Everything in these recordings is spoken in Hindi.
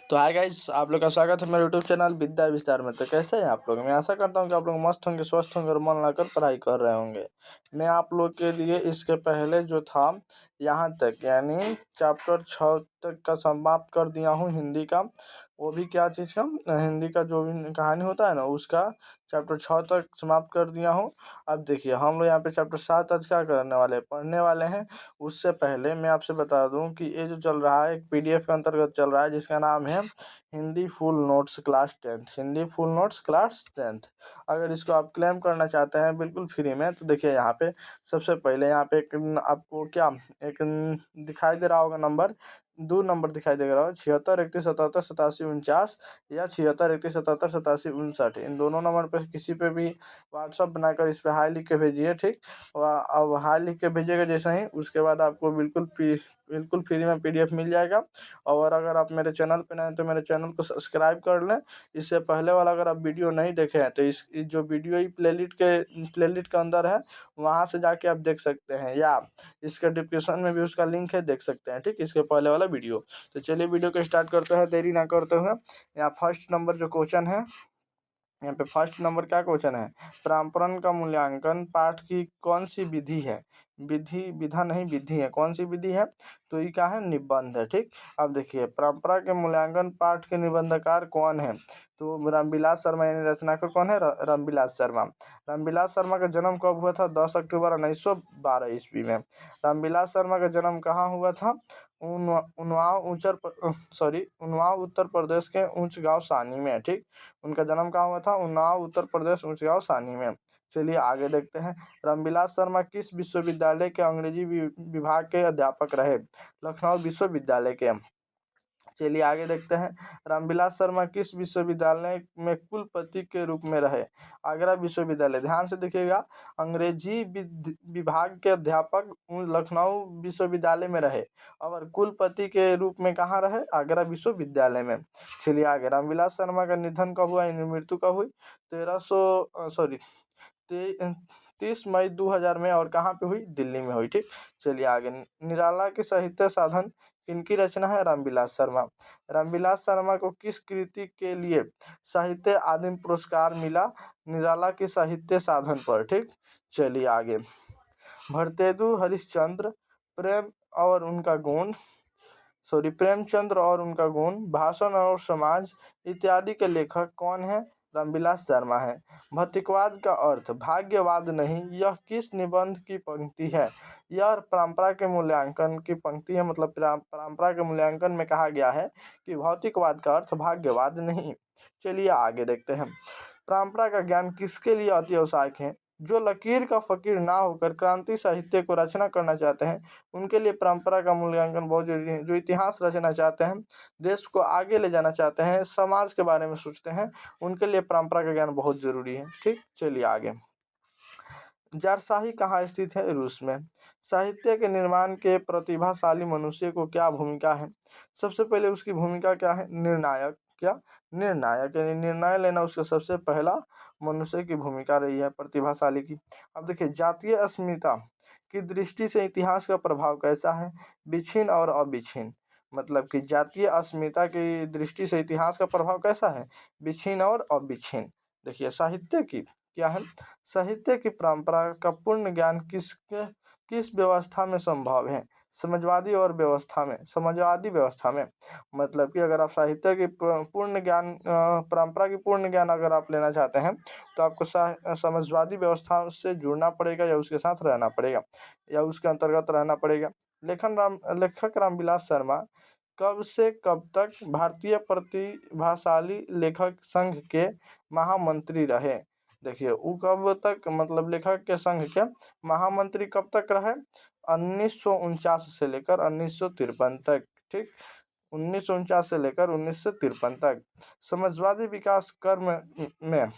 तो हाय गाइस, आप लोग का स्वागत है मेरे यूट्यूब चैनल विद्या विस्तार में। तो कैसे हैं आप लोग? मैं आशा करता हूं कि आप लोग मस्त होंगे, स्वस्थ होंगे और मन लगाकर पढ़ाई कर रहे होंगे। मैं आप लोग के लिए इसके पहले जो था यहाँ तक यानी चैप्टर 6 तक का समाप्त कर दिया हूँ हिंदी का। वो भी क्या चीज़ का, हिंदी का जो भी कहानी होता है ना उसका चैप्टर 6 तक समाप्त कर दिया हूँ। अब देखिए हम लोग यहाँ पे चैप्टर 7 आज क्या करने वाले पढ़ने वाले हैं। उससे पहले मैं आपसे बता दूं कि ये जो चल रहा है एक पीडीएफ के अंतर्गत चल रहा है जिसका नाम है Hindi full notes class 10th। Hindi full notes class 10th अगर इसको आप क्लेम करना चाहते हैं बिल्कुल फ्री में, तो देखिए यहाँ पे सबसे पहले यहाँ पे एक आपको क्या एक दिखाई दे रहा होगा नंबर, 2 नंबर दिखाई दे रहा होगा 76 31 77 87 49 या 76 31 77 87 59। इन दोनों नंबर पे किसी पे भी व्हाट्सअप बनाकर इस पे हाई लिख के भेजिए, ठीक। अब हाई लिख के भेजिएगा जैसे ही, उसके बाद आपको बिल्कुल फ्री में पीडीएफ मिल जाएगा। और अगर आप मेरे चैनल पे नए हैं तो मेरे चैनल को सब्सक्राइब कर लें। इससे पहले वाला अगर आप वीडियो नहीं देखे हैं तो इस जो वीडियो ही प्लेलिस्ट के अंदर है, वहाँ से जाके आप देख सकते हैं, या इसके डिस्क्रिप्शन में भी उसका लिंक है, देख सकते हैं, ठीक। इसके पहले वाला वीडियो। तो चलिए वीडियो को स्टार्ट करते हैं देरी ना करते हुए। यहाँ फर्स्ट नंबर जो क्वेश्चन है, यहाँ पे फर्स्ट नंबर क्या क्वेश्चन है, प्रांपण का मूल्यांकन पाठ की कौन सी विधि है। विधा नहीं विधि है, कौन सी विधि है, तो ये क्या है, निबंध है, ठीक। अब देखिए परंपरा के मूल्यांकन पाठ के निबंधकार कौन है, तो रामविलास शर्मा यानी रचनाकार कौन है, रामविलास शर्मा। रामविलास शर्मा का जन्म कब हुआ था, 10 अक्टूबर 1912 ईस्वी में। रामविलास शर्मा का जन्म कहाँ हुआ था, उन्नाव उत्तर प्रदेश के ऊंच गांव सानी में, ठीक। उनका जन्म कहाँ हुआ था, उन्नाव उत्तर प्रदेश ऊंच गांव सानी में। चलिए आगे देखते हैं। रामविलास शर्मा किस विश्वविद्यालय के अंग्रेजी विभाग के अध्यापक रहे, लखनऊ विश्वविद्यालय के। चलिए आगे देखते हैं। रामविलास शर्मा किस विश्वविद्यालय में कुलपति के रूप में रहे, आगरा विश्वविद्यालय। ध्यान से देखिएगा, अंग्रेजी विभाग के अध्यापक लखनऊ विश्वविद्यालय में रहे और कुलपति के रूप में कहाँ रहे, आगरा विश्वविद्यालय में। चलिए आगे, रामविलास शर्मा का निधन कब हुआ, यानी मृत्यु कब हुई, 30 मई 2000 में, और कहाँ पे हुई, दिल्ली में हुई, ठीक। चलिए आगे, निराला के साहित्य साधन किनकी रचना है, रामविलास शर्मा। रामविलास शर्मा को किस कृति के लिए साहित्य आदिम पुरस्कार मिला, निराला के साहित्य साधन पर, ठीक। चलिए आगे, भरतेदु हरिश्चंद्र, प्रेमचंद्र और उनका गुण, भाषण और समाज इत्यादि के लेखक कौन है, रामविलास शर्मा है। भौतिकवाद का अर्थ भाग्यवाद नहीं, यह किस निबंध की पंक्ति है, यह परंपरा के मूल्यांकन की पंक्ति है। मतलब परंपरा के मूल्यांकन में कहा गया है कि भौतिकवाद का अर्थ भाग्यवाद नहीं। चलिए आगे देखते हैं। परंपरा का ज्ञान किसके लिए अति आवश्यक है, जो लकीर का फकीर ना होकर क्रांति साहित्य को रचना करना चाहते हैं उनके लिए परंपरा का मूल्यांकन बहुत जरूरी है। जो इतिहास रचना चाहते हैं, देश को आगे ले जाना चाहते हैं, समाज के बारे में सोचते हैं, उनके लिए परंपरा का ज्ञान बहुत जरूरी है, ठीक। चलिए आगे, जारशाही कहाँ स्थित है, रूस में। साहित्य के निर्माण के प्रतिभाशाली मनुष्य को क्या भूमिका है, सबसे पहले उसकी भूमिका क्या है, निर्णायक। क्या, निर्णायक यानी निर्णय लेना उसका सबसे पहला मनुष्य की भूमिका रही है, प्रतिभाशाली की। अब देखिए, जातीय अस्मिता की दृष्टि से इतिहास का प्रभाव कैसा है, विच्छिन्न और अविच्छिन्न। मतलब कि जातीय अस्मिता की दृष्टि से इतिहास का प्रभाव कैसा है, विच्छिन्न और अविच्छिन्न। देखिए साहित्य की क्या है, साहित्य की परंपरा का पूर्ण ज्ञान किस व्यवस्था में संभव है, समाजवादी व्यवस्था में। मतलब कि अगर आप साहित्य की पूर्ण ज्ञान, परंपरा की पूर्ण ज्ञान अगर आप लेना चाहते हैं तो आपको समाजवादी व्यवस्था से जुड़ना पड़ेगा, या उसके साथ रहना पड़ेगा, या उसके अंतर्गत रहना पड़ेगा। लेखक रामविलास शर्मा कब से कब तक भारतीय प्रतिभाशाली लेखक संघ के महामंत्री रहे। देखिए वो कब तक, मतलब लेखक के संघ के महामंत्री कब तक रहे, 1949 से लेकर 1953 तक, ठीक। 1949 से लेकर 1953 तक। समाजवादी विकास कर्म में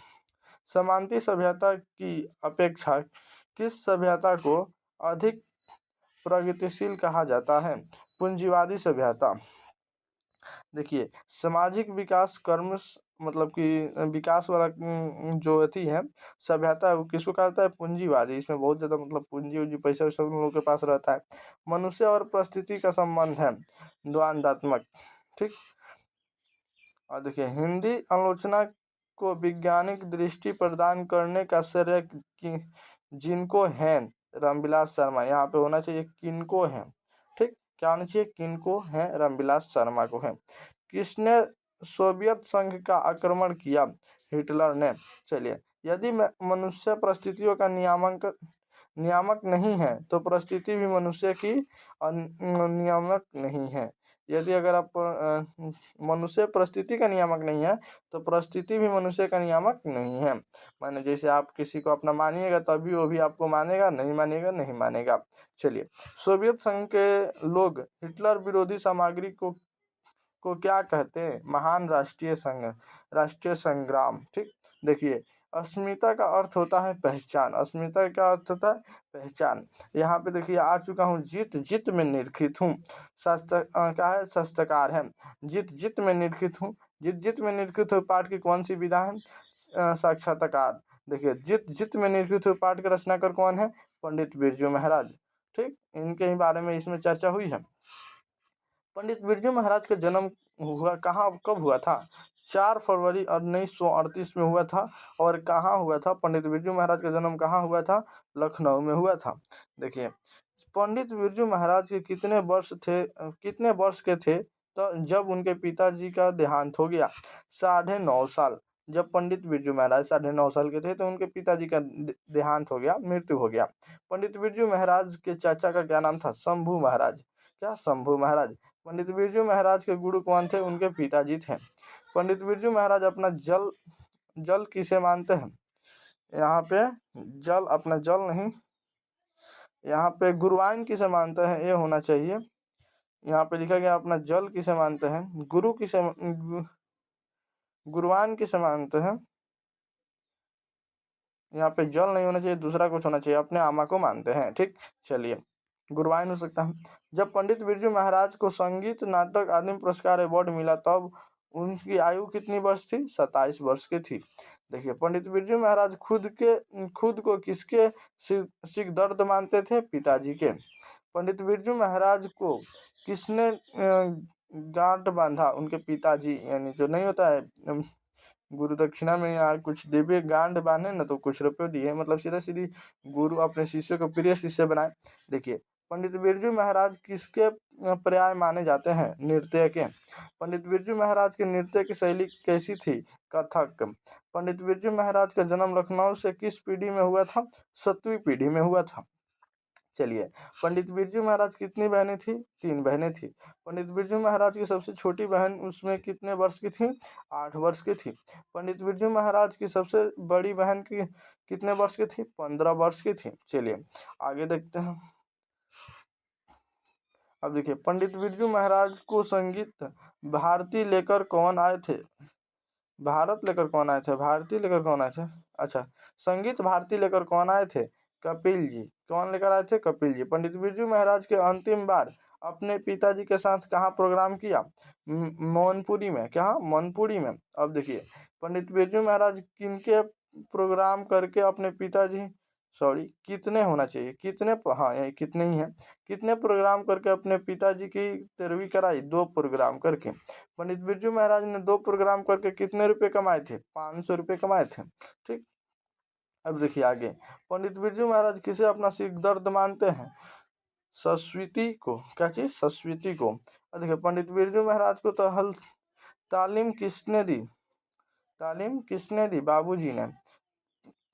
समांती सभ्यता की अपेक्षा किस सभ्यता को अधिक प्रगतिशील कहा जाता है, पूंजीवादी सभ्यता। देखिए सामाजिक विकास कर्म मतलब कि विकास वाला जो अथी है सभ्यता है, वो किसको कहता है, पूंजीवादी। इसमें बहुत ज़्यादा मतलब पूंजी उंजी पैसा वैसा उन लोगों के पास रहता है। मनुष्य और परिस्थिति का संबंध है द्वंद्वात्मक, ठीक। और देखिए, हिंदी आलोचना को वैज्ञानिक दृष्टि प्रदान करने का श्रेय जिनको है, रामविलास शर्मा। यहाँ पे होना चाहिए किनको है, ठीक, क्या होना चाहिए, किनको है, रामविलास शर्मा को है। किसने सोवियत संघ का आक्रमण किया, हिटलर ने। चलिए, यदि मनुष्य परिस्थितियों का नियामक नहीं है तो परिस्थिति भी मनुष्य की नियामक नहीं है। यदि अगर आप मनुष्य परिस्थिति का नियामक नहीं है तो परिस्थिति भी मनुष्य का नियामक नहीं है। माने जैसे आप किसी को अपना मानिएगा तभी वो भी आपको मानेगा, नहीं मानेगा नहीं मानेगा। चलिए, सोवियत संघ के लोग हिटलर विरोधी सामग्री को क्या कहते हैं, महान राष्ट्रीय संग्राम। ठीक, देखिए, अस्मिता का अर्थ होता है पहचान। अस्मिता का अर्थ होता है पहचान। यहाँ पे देखिए आ चुका हूँ, जित जित में निरखित हूँ। क्या है, शस्त्रकार है। जित जित में निरखित हूँ। जित जित में निरखित हूँ पाठ की कौन सी विधा है, साक्षात्कार। देखिए, जित जित में निरखित हूँ पाठ का रचनाकार कौन है, पंडित बिरजू महाराज। ठीक, इनके ही बारे में इसमें चर्चा हुई है। पंडित बिरजू महाराज का जन्म हुआ कहाँ, कब हुआ था, 4 फरवरी 1938 में हुआ था। और कहाँ हुआ था, पंडित बिरजू महाराज का जन्म कहाँ हुआ था, लखनऊ में हुआ था। देखिए, पंडित बिरजू महाराज के कितने वर्ष के थे तो जब उनके पिताजी का देहांत हो गया, 9.5 साल। जब पंडित बिरजू महाराज 9.5 साल के थे तो उनके पिताजी का देहांत हो गया, मृत्यु हो गया। पंडित बिरजू महाराज के चाचा का क्या नाम था, शंभू महाराज। क्या, शंभू महाराज। पंडित बिरजू महाराज के गुरु कौन थे, उनके पिताजी थे। पंडित बिरजू महाराज अपना जल जल किसे मानते हैं, यहाँ पे जल, अपना जल नहीं, यहाँ पे गुरुवाइन किसे मानते हैं, ये होना चाहिए। यहाँ पे लिखा गया अपना जल किसे मानते हैं, गुरुवाइन किसे मानते हैं। यहाँ पे जल नहीं होना चाहिए, दूसरा कुछ होना चाहिए, अपने आमा को मानते हैं। ठीक, चलिए, गुरुवाइन हो सकता है। जब पंडित बिरजू महाराज को संगीत, नाटक आदि पुरस्कार अवार्ड मिला तब उनकी आयु कितनी वर्ष थी, 27 वर्ष की थी। देखिए, पंडित बिरजू महाराज खुद को किसके सिख दर्द मानते थे, पिताजी के। पंडित बिरजू महाराज को किसने गांठ बांधा, उनके पिताजी, यानी जो नहीं होता है गुरु दक्षिणा में यार कुछ देवे, गांठ बांधे ना तो कुछ रुपये दिए, मतलब सीधा सीधी गुरु अपने शिष्य को प्रिय शिष्य बनाए। देखिए, पंडित बिरजू महाराज किसके पर्याय माने जाते हैं, नृत्य के। पंडित बिरजू महाराज के नृत्य की शैली कैसी थी, कथक। पंडित बिरजू महाराज का जन्म लखनऊ से किस पीढ़ी में हुआ था, 7वीं पीढ़ी में हुआ था। चलिए, पंडित बिरजू महाराज कितनी बहनें थी, 3 बहनें थी। पंडित बिरजू महाराज की सबसे छोटी बहन उसमें कितने वर्ष की थी, 8 वर्ष की थी। पंडित बिरजू महाराज की सबसे बड़ी बहन की कितने वर्ष की थी, 15 वर्ष की थी। चलिए, आगे देखते हैं। अब देखिए, पंडित बिरजू महाराज को संगीत भारती लेकर कौन आए थे, भारत लेकर कौन आए थे, भारती लेकर कौन आए थे, अच्छा, संगीत भारती लेकर कौन आए थे, कपिल जी। कौन लेकर आए थे, कपिल जी। पंडित बिरजू महाराज के अंतिम बार अपने पिताजी के साथ कहाँ प्रोग्राम किया, मौनपुरी में। क्या, मौनपुरी में। अब देखिए, पंडित बिरजू महाराज किनके प्रोग्राम करके अपने पिताजी, सॉरी, कितने होना चाहिए, कितने, हाँ ये कितने ही है, कितने प्रोग्राम करके अपने पिताजी की तेरहवीं कराई, 2 प्रोग्राम करके। पंडित बिरजू महाराज ने 2 प्रोग्राम करके कितने रुपए कमाए थे, 500 रुपये कमाए थे। ठीक, अब देखिए आगे, पंडित बिरजू महाराज किसे अपना सिख दर्द मानते हैं, सरस्वती को। क्या चीज, सरस्वती को। अब देखिए, पंडित बिरजू महाराज को तो तालीम किसने दी, बाबूजी ने।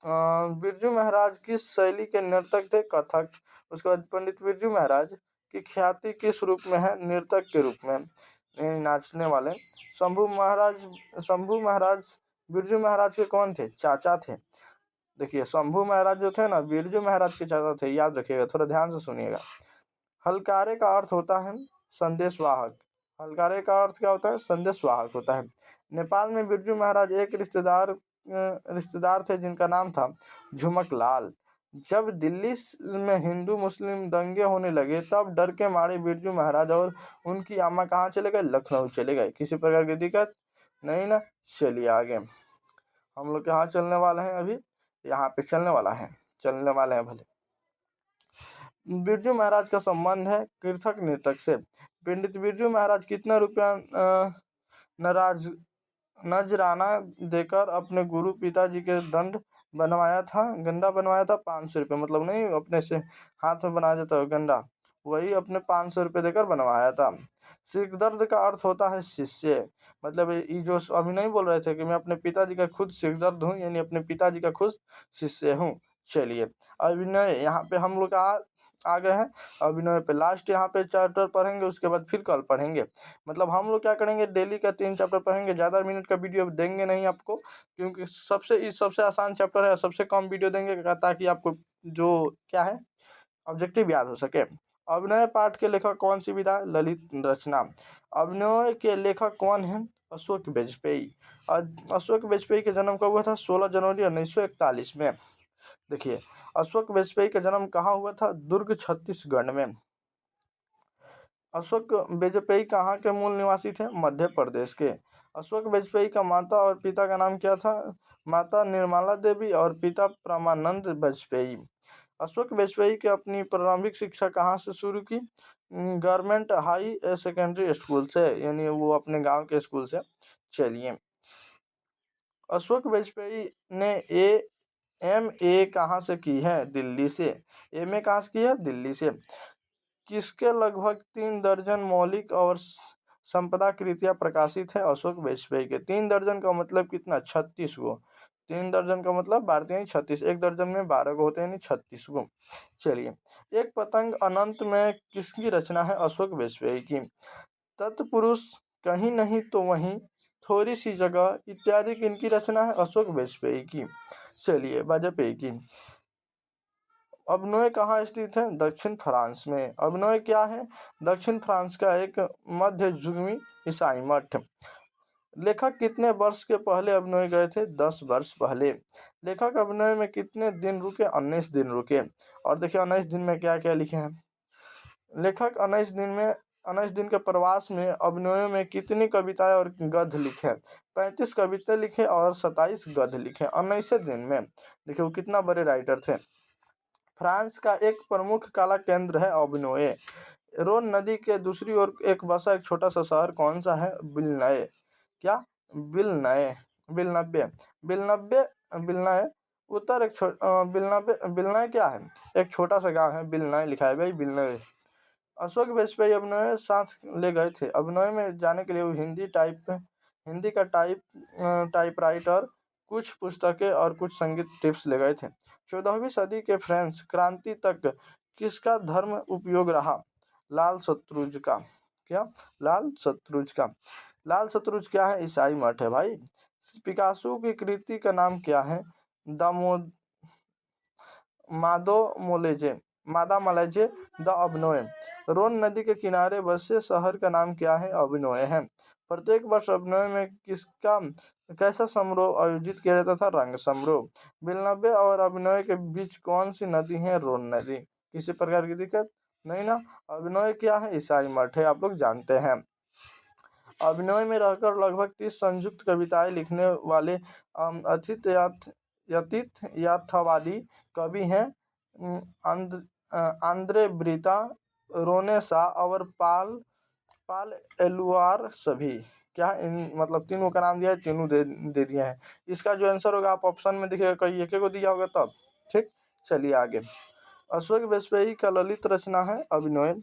बिरजू महाराज किस शैली के नर्तक थे, कथक। उसके बाद पंडित बिरजू महाराज की ख्याति किस रूप में है, नर्तक के रूप में, नाचने वाले। शंभू महाराज बिरजू महाराज के कौन थे, चाचा थे। देखिए, शंभू महाराज जो थे ना, बिरजू महाराज के चाचा थे, याद रखिएगा, थोड़ा ध्यान से सुनिएगा। हलकारे का अर्थ होता है संदेशवाहक। हलकारे का अर्थ क्या होता है, संदेशवाहक होता है। नेपाल में बिरजू महाराज एक रिश्तेदार थे जिनका नाम था झुमक लाल। जब दिल्ली में हिंदू मुस्लिम दंगे होने लगे तब डर के मारे बिरजू महाराज और उनकी अम्मा कहाँ चले गए, लखनऊ चले गए। किसी प्रकार की दिक्कत नहीं ना। चलिए आगे, हम लोग कहाँ चलने वाले हैं, अभी यहाँ पे चलने वाले हैं भले। बिरजू महाराज का संबंध है कृथक नृतक से। पंडित बिरजू महाराज कितना रुपया नाराज नजराना देकर अपने गुरु पिताजी के गंदा बनवाया था 500 रुपये, मतलब नहीं अपने से हाथ में बनाया जाता है गंदा, वही अपने 500 रुपये देकर बनवाया था। सिर दर्द का अर्थ होता है शिष्य, मतलब ये जो अभी नहीं बोल रहे थे कि मैं अपने पिताजी का खुद सिरदर्द हूँ, यानी अपने पिताजी का खुद शिष्य हूँ। चलिए अभिनय यहाँ पे हम लोग आ गए हैं अभिनय पे। लास्ट यहाँ पे चैप्टर पढ़ेंगे, उसके बाद फिर कल पढ़ेंगे। मतलब हम लोग क्या करेंगे, डेली का 3 चैप्टर पढ़ेंगे, ज़्यादा मिनट का वीडियो देंगे नहीं आपको, क्योंकि सबसे आसान चैप्टर है, सबसे कम वीडियो देंगे ताकि आपको जो क्या है ऑब्जेक्टिव याद हो सके। अभिनय पाठ के लेखक कौन सी विधा, ललित रचना। अभिनय के लेखक कौन है, अशोक वाजपेयी। अशोक वाजपेयी का जन्म कब हुआ था, 16 जनवरी 1941 में। देखिए अशोक वाजपेयी का जन्म कहाँ हुआ था, दुर्ग छत्तीसगढ़ में। अशोक वाजपेयी कहाँ के मूल निवासी थे, मध्य प्रदेश के। अशोक वाजपेयी का माता और पिता का नाम क्या था, माता निर्मला देवी और पिता परमानंद वाजपेयी। अशोक वाजपेयी की अपनी प्रारंभिक शिक्षा कहाँ से शुरू की, गवर्नमेंट हाई सेकेंडरी स्कूल से, यानी वो अपने गांव के स्कूल से। चलिए अशोक वाजपेयी ने MA कहाँ से की है, दिल्ली से। MA कहाँ से की है, दिल्ली से। किसके लगभग 3 दर्जन मौलिक और संपदा कृतियां प्रकाशित है, अशोक वाजपेयी के। 3 दर्जन का मतलब कितना, 36 गो। 3 दर्जन का मतलब 12 36, 1 दर्जन में 12 गो होते हैं, यानी 36 गो। चलिए एक पतंग अनंत में किसकी रचना है, अशोक वाजपेयी की। तत्पुरुष, कहीं नहीं तो वहीं, थोड़ी सी जगह इत्यादि किनकी रचना है, अशोक वाजपेयी की। चलिए वाजपेयी की। अभिनय कहाँ स्थित है, दक्षिण फ्रांस में। अभिनय क्या है, दक्षिण फ्रांस का एक मध्ययुगीन ईसाई मठ। लेखक कितने वर्ष के पहले अभिनय गए थे, 10 वर्ष पहले। लेखक अभिनय में कितने दिन रुके, 19 दिन रुके। और देखिए 19 दिन में क्या क्या लिखे हैं। लेखक 19 दिन के प्रवास में अभिनय में कितनी कविताएं और गद्य लिखे, 35 कविताएं लिखे और 27 गद्य लिखे 19 दिन में। देखिए वो कितना बड़े राइटर थे। फ्रांस का एक प्रमुख कला केंद्र है अभिनय। रोन नदी के दूसरी ओर एक बसा एक छोटा सा शहर कौन सा है, विलनय। क्या, विलनय, विलनब्बे, विलनब्बे, विलनय। उत्तर एक विलनब्बे, विलनय क्या है, एक छोटा सा गांव है, विलनय लिखा है भाई, विलनय। अशोक वाजपेयी अभिनय साथ ले गए थे। अभिनय में जाने के लिए वो हिंदी का टाइपराइटर, कुछ पुस्तकें और कुछ संगीत टिप्स ले गए थे। 14वीं सदी के फ्रेंच क्रांति तक किसका धर्म उपयोग रहा, लाल शत्रुज का। क्या, लाल शत्रुज का। लाल शत्रुज क्या है, ईसाई मठ है भाई। पिकासो की कृति का नाम क्या है, दामो मादो मोलेजे, मादा मलेजे द अभिनय। रोन नदी के किनारे बसे शहर का नाम क्या है, अभिनय है। प्रत्येक वर्ष अभिनय में किसका कैसा समारोह आयोजित किया जाता था, रंग समारोह। विलनब्बे और अभिनय के बीच कौन सी नदी है, रोन नदी। किसी प्रकार की दिक्कत नहीं ना। अभिनय क्या है, ईसाई मठ है, आप लोग जानते हैं। अभिनय में रहकर लगभग 30 संयुक्त कविताएं लिखने वाले यतीत यथावादी कवि हैं आंद्रे ब्रिता, रोनेसा और पाल पाल एलुआर सभी। क्या इन मतलब तीनों का नाम दिया है, तीनों दे दिए हैं। इसका जो आंसर होगा आप ऑप्शन में दिखेगा, कहीं एक को दिया होगा तब। ठीक, चलिए आगे। अशोक वाजपेयी का ललित रचना है अभिनय।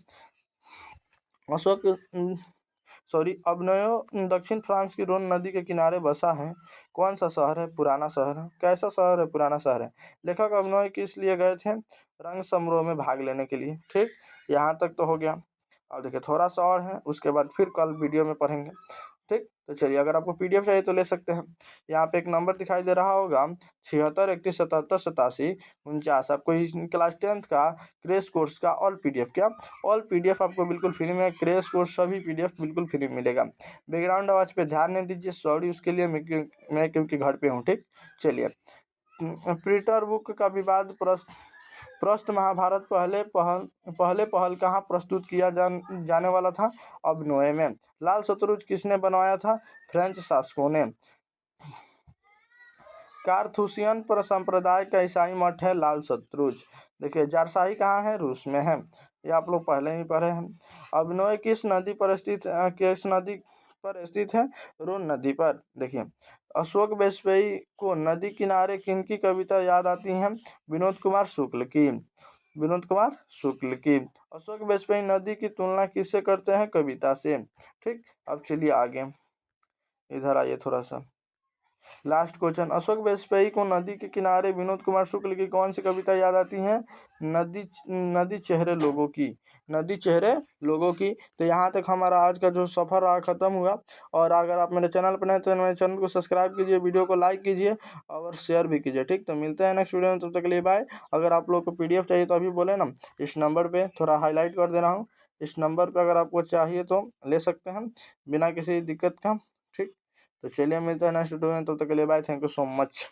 अभिनय दक्षिण फ्रांस की रोन नदी के किनारे बसा है। कौन सा शहर है, पुराना शहर है। कैसा शहर है, पुराना शहर है। लेखक अभिनय किस लिए गए थे, रंग समारोह में भाग लेने के लिए। ठीक, यहाँ तक तो हो गया। अब देखिए थोड़ा सा और है, उसके बाद फिर कल वीडियो में पढ़ेंगे। ठीक, तो चलिए अगर आपको PDF चाहिए तो ले सकते हैं। यहाँ पे एक नंबर दिखाई दे रहा होगा, 76 31 77 87 49। आपको इस क्लास 10th का क्रैश कोर्स का ऑल PDF, क्या ऑल PDF आपको बिल्कुल फ्री में, क्रैश कोर्स सभी PDF बिल्कुल फ्री में मिलेगा। बैकग्राउंड आवाज पे ध्यान नहीं दीजिए, सॉरी उसके लिए, मैं क्योंकि घर पे हूँ। ठीक, चलिए। पीटर बुक का विवाद प्रस्त महाभारत पहले पहल कहाँ प्रस्तुत किया जाने वाला था, अभिनय में। लाल शत्रुज किसने बनवाया था, फ्रेंच शासकों ने। कारथुसियन पर संप्रदाय का ईसाई मठ है, लाल शत्रुज। देखिए जारशाही कहाँ है, रूस में है, ये आप लोग पहले ही पढ़े हैं। अभिनय किस नदी पर स्थित, किस नदी पर स्थित है? रोन नदी पर। देखिए, अशोक वाजपेयी को नदी किनारे किनकी कविता याद आती है? विनोद कुमार शुक्ल की। विनोद कुमार शुक्ल की। अशोक वाजपेयी नदी की तुलना किससे करते हैं? कविता से। ठीक, अब चलिए आगे, इधर आइए थोड़ा सा। लास्ट क्वेश्चन, अशोक वाजपेयी को नदी के किनारे विनोद कुमार शुक्ल की कौन सी कविता याद आती है? नदी नदी चेहरे लोगों की। नदी चेहरे लोगों की। तो यहाँ तक हमारा आज का जो सफ़र रहा खत्म हुआ। और अगर आप मेरे चैनल पर नए तो मेरे चैनल को सब्सक्राइब कीजिए, वीडियो को लाइक कीजिए और शेयर भी कीजिए। ठीक, तो मिलते हैं नेक्स्ट वीडियो में, तब तक के लिए बाय। अगर आप लोग को PDF चाहिए तो अभी बोले ना, इस नंबर पर थोड़ा हाईलाइट कर दे रहा हूँ, इस नंबर पर अगर आपको चाहिए तो ले सकते हैं बिना किसी दिक्कत का। ठीक, तो चलिए मिलते हैं नेक्स्ट वीडियो में, तब तक के लिए bye. Thank you so much.